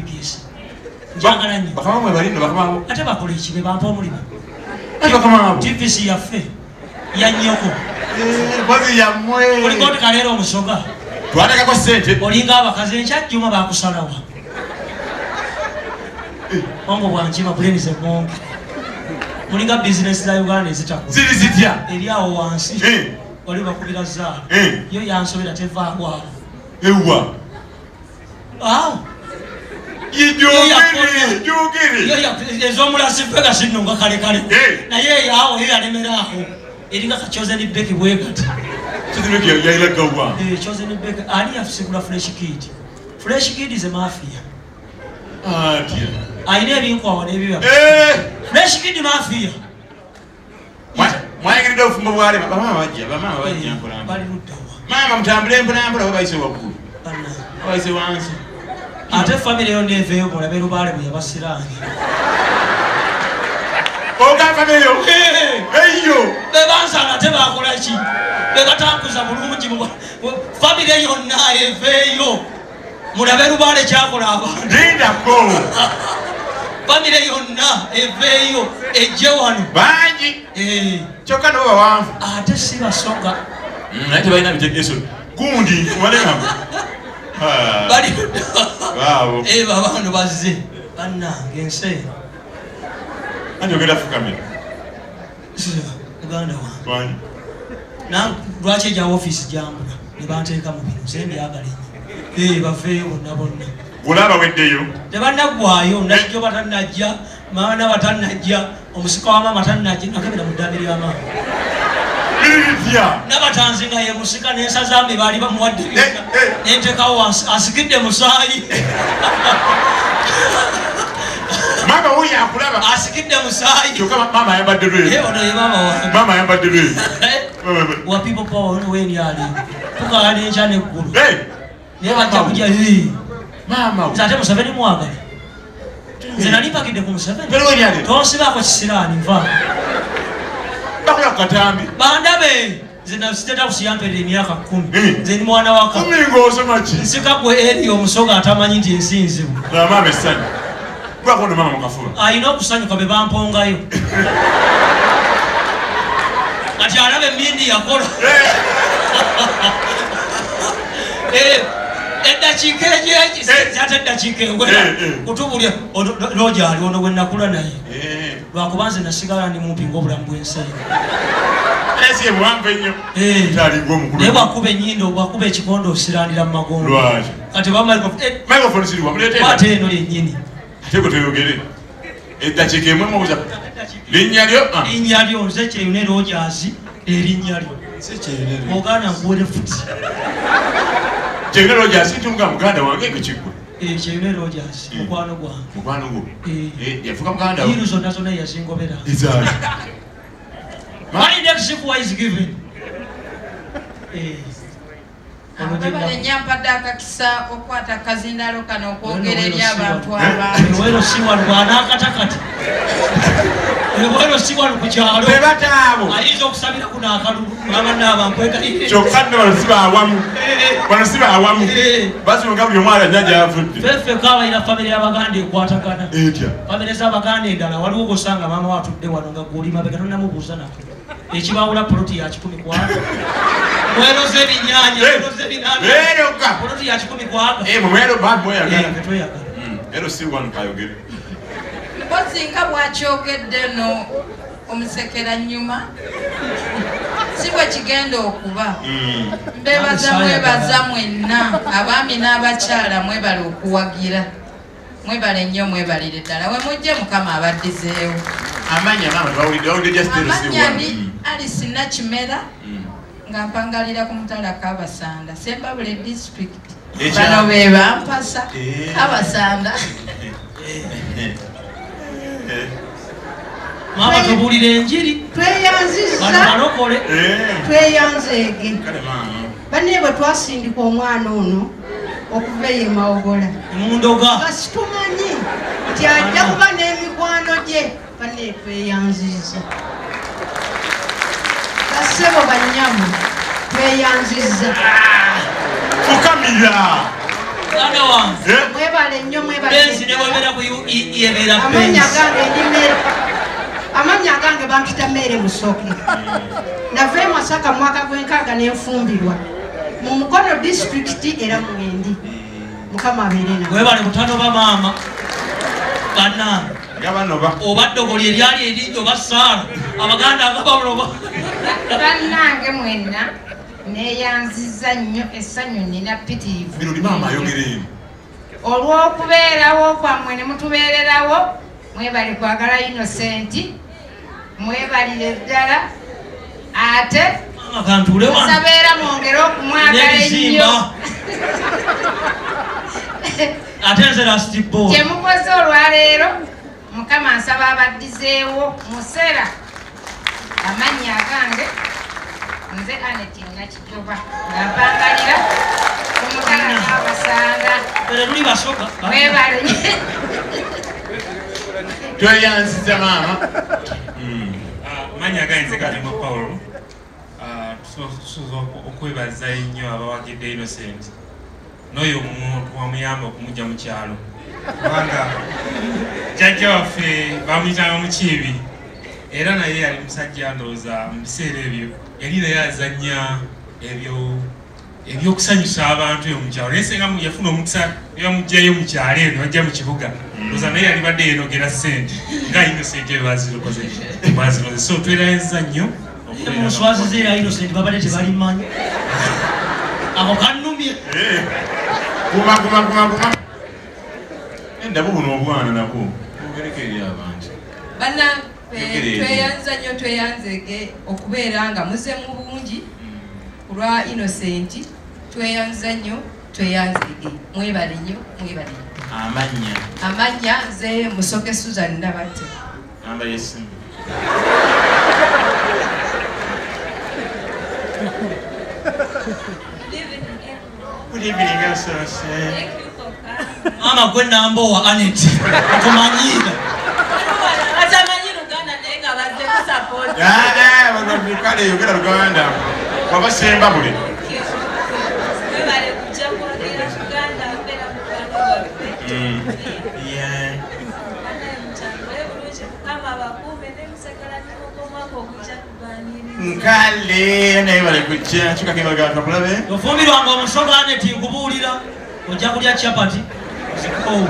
BBS njagala nnyo bakama mwe bali bakama ate bakola ekibe bampa omulimu bakama TVC yaffe yannyoko bazi ya mwe olikoti kaleero omusoga twatekako ssente olinga abakazi ekyajjuma bakusalawa ongo bwankima bulenize monge mulinga bizinesi za Uganda ezitakola ziri zitya eri awo wansi wali bakubira zaala yo yansobera tevaawo awo ewa awo ez'omulasiffega sinnunga kalekale naye awo yo yalemeraako eringa kachoze ni beki bwegati choze ni beki ani yafusigula Fresh Kid ze mafia aine ebinkwawa n'ebibya Fresh Kid mafia mwayigiride obufumbo bwale bamama bajja bali luddawa mama mutambule mpolampola babayise waggulu babayise wansi ate famire yo neveeyo mulabe lubaale bwe yabasirange ogavameyo eyo bebansanga tebakola ki bebatambuza bulungi famire yonna eveeyo mulabe lubaale kyakola abantu lindako famire yonna eveeyo ejje wano bangi kyokka nabo bawanvu ate si basoga naye tebalina bitegeso gundi kubalekamu bali waawo babano bazze bannange ensi anti ogenda fukamira muganda wange lwaki ejja ofiisi jambula ne banteeka mu bino nze mbyagala ennyo baveeyo bonna olaba weddeyo tebannaggwayo najjo batannajja maana batannajja omusika wa maama tannajja nakebera mu ddabi lya maama nabatanzi nga ye musika n'ensazambe baali bamuwadde byonna nenteekawo asikidde musaayi mama wuyo akulaba asikidde musaayi kyokka mama ayambadde lweru ono ye maama wange mama ayambadde lweru wa people power ono weni ali tukala n'enkya n'eggulu naye bajja kujja mama nze ate Museveni mwagala nze nali mpakidde ku Museveni tonsibaako kisiraani nva bakula ku katambi bandabe nze nasitetakusi yamperera emyaka 10 nze ni mwana waka ng'osoma ki nsika gwe eri omusoga atamanyi nti ensinzibu mama essanyu gwakono mama mukafuba ayina okusanyuka be bampongayo kati alabe emindi yakola eddakiika egyeki ate eddakiika ewera kutubulya lojali ono gwe nakula naye lwakuba nze nasigala ndi mumpi ng'obulamu bw'enseera naye bwakuba ennyindo bwakuba ekikondo osirandira mu magondo kati ate eno yennyini eddakiika emwe mubuza linnya lyo nze kyeyune rojazi erinnya lyo oganda nkuwere futi kyeyune rojazi ntunga muganda wange ngekigwe kyeyune rojazi mukwano gwange yafuka muganda yiru zonna zonna yazingobera my next is given ababale nyampadde akakisa okwata akazindalo kano okwogera eri abantu abangi wero siwa lwanakatakati wero siwa kukyalo bebataabo ayinza okusabira kuno akalulu abannaabamkweka kyokka nno bano siba awamu basonga buli omwana ajja gyavudde feffe kabayina famire y'abaganda ekwatagana etya famire z'abaganda endala waliwo gosanga maama watudde wano nga gw'olimabega tonnamubuuza nako ekibawula poloti ya 10 kwaga mweroze ebinyanya mweroze ebinana poloti ya 10 kwaga mumwero bambi oyagala tweyagala ero si wano kayogere mpozi nga bwakyogedde no omusekera nnyuma si bwe kigenda okuba mwebaza mwenna abaami n'abakyala mwebale okuwagira mwebale nnyo mwebalire ddala we mujje mukama abaddizeewo amanya ni Alice Nakimera nga mpangalira ku mutala Kabasanda Sembabule district bano be bampasa Kabasanda mama tubulira enjiri tweyanzeege banne bwe twasindika omwana ono okuva ye Mawogola mundoga nga situmanyi nti ajja kuba n'emikwano gye banne tweyanziza kasebo bannyamu tweyanziza fukamira muganda wange mwebale nnyo bensi ne bwebera ku yebera amanya gange ndimere amanya gange bampita mere Musoke nava e Masaka mwaka gw'enkaaga n'enfumbirwa mu Mukono district era Mwendi mukama abeere webale mutano ba maama bannange oba ddogoli eryali eringi oba saala abaganda agabaloba bannange mwenna neeyanziza nnyo essanyu nnina ppitirivu olw'okubeerawo kwammwe ne mutubeererawo mwebali kwagala Innocent mwebalire ddala ate musabeera mwongere okumwagala ennyo ate nze lastibol kyemukoze olwaleero mukama nsaba abaddizeewo musera amannya agange nze Aneti Nakijoba ng'ampangalira omutala n'abasanga luli basoka mwebale tweyanziza maama manya ganze Kalema Paulo tusobola okwebaza ennyo abawagidde Innocent n'oyo omuntu wamuyamba okumujja mu kyalo kubanga jjajja waffe bamuyitanga mu Kiibi era naye yali musajja ndowooza mu biseera ebyo yali naye azannya ebyokusanyusa abantu eyo mu kyalo naye senga yafuna omukisa ebamugjayo mu kyalo eno ajja mu kibuga ndowooza naye yali badde yenogera ssente nga Innocent eyo baziroze so twerayanziza nnyo muswazize era Innocent babadde tebalimanyi ako kannumye kuma endabu buno obwana nabwo ogereko eri abantu tweyanza nnyo tweyanzege okubeera nga muzemu bungi kulwa Innocent tweyanza nnyo tweyanzege mwebale nnyo mwebale amanya nze Musoke Susan Nabatte namba yesimu Good evening, mama gwe namba owa Anet akumanyiira kale yogera Luganda wabasemba buli nkale naye bale kujja kikakemagana tukulabe ofumbirwanga omusoga Anet nkubuulira ojja kulya chapati zikowo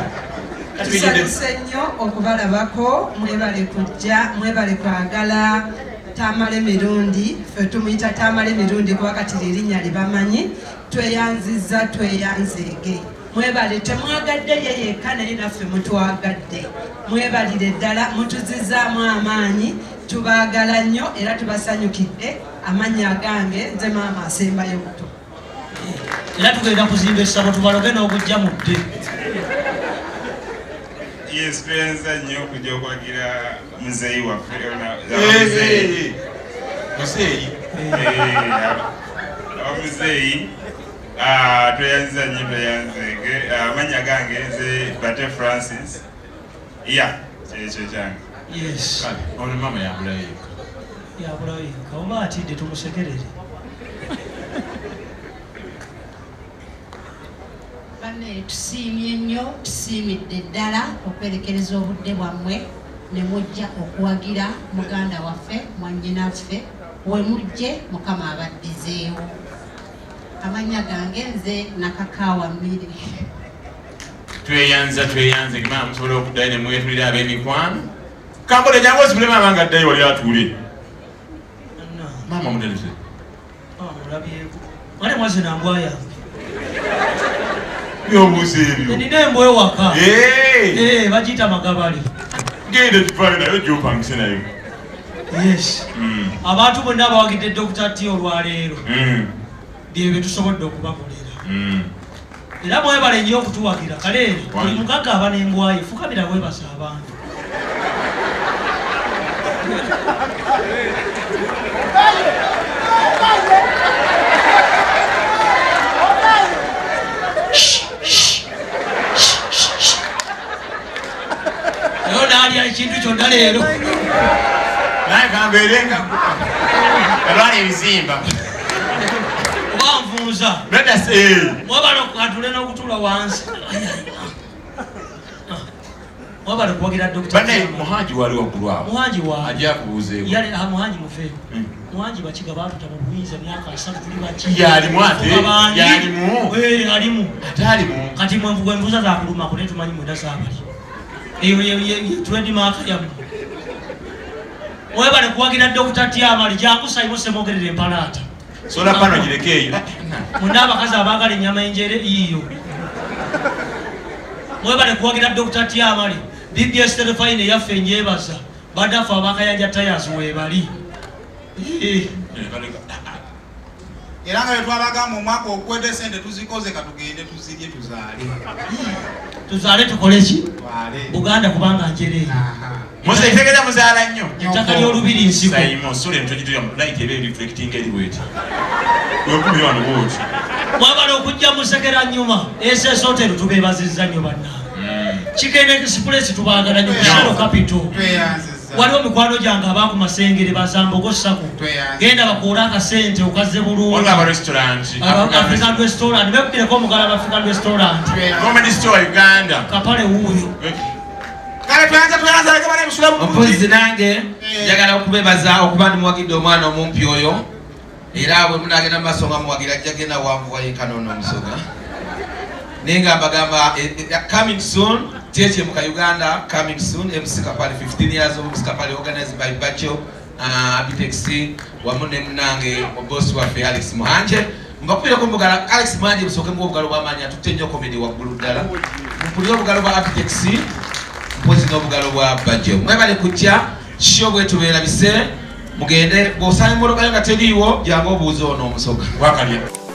tusanyuse nnyo okubalabako mwebale kujja mwebale kwagala Tamale Mirundi ffe tumuyita Tamale Mirundi kuba kati erinnya libamanyi tweyanziza tweyanzeege mwebale temwagadde ye yekka naye naffe mutwagadde mwebalire ddala mutuzizaamu amaanyi tubaagala nnyo era tubasanyukidde amannya agange nze maama asembayo muto era tugenda kuzimba essabo tubaloge n'okujja mu dde yes tweyanza nnyo okujja okwagira muzeeyi waffe muzeeyi tweyanziza nnyo tweyanzege amannya gange nze Bate Francis kyekyo kyange yes ono mama yabulayo oba atidde tumusekerere banne tusiimye nnyo tusiimidde ddala okwerekereza obudde bwammwe ne mujja okuwagira muganda waffe mwannyinaffe we mujje mukama abaddizeewo amannya gange nze Nakakaawa Mmiri tweyanze maama musobole okuddayo ne mwetulira ab'emikwano kambole jangu osibule maama nga addayo wali atuule maama muteruze olabyeko wane mwazi nambwa yange byobuuza ebyo nina embwa ewaka bagiyita magabale genda tuvaale nayo gyopangise nayo yes abantu bonna abawagidde Dr. T olwaleero byebyo tusobodde okubakolera era mwebale nnyo okutuwagira kaleero buli mugagga aba n'embwaye fukamira webasa abantu nayo naalya ekintu kyonna leero naye kambeerenga alwala ebizimba oba wanvuuza mwebale okukatule n'okutula wansi mwebale okuwagira muhanji wali waggulwawo muhanji ajja kubuuzeeko muhanji mufeeko muhanji bakiga batuta mu buyinza myaka 3 tuli baki yalimu ate alimu kati mwenvuza zakulumako naye tumanyi mwenda saabali eyo trademark yammwe mwebale kuwagira Dr. Tyamali jangusayimu semogerera empalaata sola pano girekeeyo muna abakazi abaagala ennyama enjere iyo mwebale kuwagira Dr. Tyamali BBS Terefine eyaffe enyebaza baddafe abakayanja tayas webali era nga bwetwabagamba omwaka okwete sente tuzikoze katugende tuzirye tuzaale tukoleki Buganda kubanga njereeyo Musa itegera muzaala nnyo ettaka ly'olubiri nsigo sayimo sole ntogitira light ebe reflecting eriweti wekumi wano bwoti mwabala okujja musekera nnyuma esesotero tubeebazizza nnyo bannange Chicken Express tubaagala nnyo Shell Capital waliwo mikwano gyange abaaku masengere bazambogo sako genda bakuula akasente okazze bulungi African Restaurant bekukireko omugala African Restaurant Comedy Store Uganda kapale wuuyo Omupozi nange njagala okubebaza okuba ndi muwagidde omwana omumpi oyo era bwe munagenda mumaaso nga muwagira ajja genda wanvuwa yenkanono omusoga naye nga mbagamba coming soon Cheche muka Uganda coming soon MC Kapali 15 years of MC Kapali organized by Bacho Abitex wamu ne munange boss waffe Alex Muhanje mbakubira ko mbugala Alex Muhanje busoke mu bugalo bwamanya tutenyo comedy waggulu ddala mpulira obugalo bwa Abitex mpozi n'obugalo bwa Bajo mwebale kujja show bwe tubeera bise mugende bosanga moroga nga teriiwo jangu obuuzo ono omusoga wakalya